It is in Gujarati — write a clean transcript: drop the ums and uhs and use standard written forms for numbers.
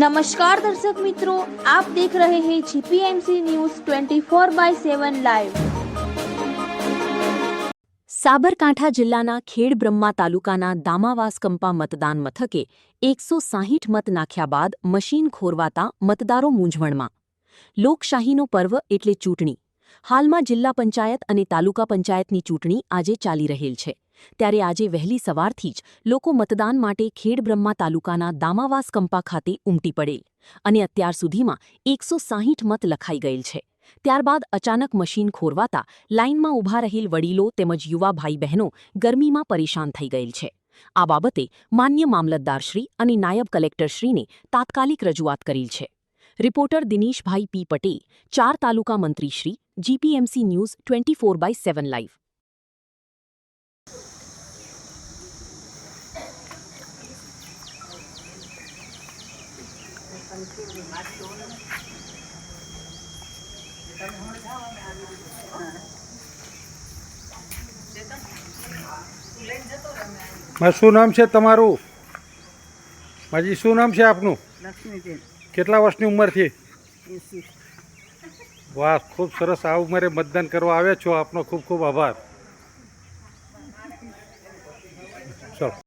नमस्कार दर्शक मित्रों, आप देख रहे हैं जीपीएमसी न्यूज 24/7 लाइव। સાબરકાંઠા જિલ્લાના ખેડબ્રહ્મા તાલુકાના દામાવાસકંપા મતદાન મથકે 160 મત નાખ્યા બાદ મશીન ખોરવાતા મતદારો મૂંઝવણમાં। લોકશાહીનો પર્વ એટલે ચૂંટણી। હાલમાં જિલ્લા પંચાયત અને તાલુકા પંચાયતની ચૂંટણી આજે ચાલી રહેલ છે, ત્યારે આજે વહેલી સવારથી જ લોકો મતદાન માટે ખેડબ્રહ્મા તાલુકાના દામાવાસકંપા ખાતે ઉમટી પડેલ અને અત્યાર સુધીમાં 160 મત લખાઈ ગયેલ છે। ત્યારબાદ અચાનક મશીન ખોરવાતા લાઇનમાં ઊભા રહેલ વડીલો તેમજ યુવા ભાઈ બહેનો ગરમીમાં પરેશાન થઈ ગયેલ છે। આ બાબતે માન્ય મામલતદારશ્રી અને નાયબ કલેક્ટરશ્રીને તાત્કાલિક રજૂઆત કરેલ છે। રિપોર્ટર દિનેશભાઈ પી પટેલ, 4 તાલુકા મંત્રીશ્રી, જીપીએમસી ન્યૂઝ 24/7 લાઈવ। શું નામ છે તમારું? માજી શું નામ છે આપનું? લક્ષ્મીબેન, કેટલા વર્ષની ઉંમરથી? 80। વાહ, ખૂબ સરસ। આ ઉંમરે મતદાન કરવા આવ્યા છો, આપનો ખૂબ ખૂબ આભાર। ચલો।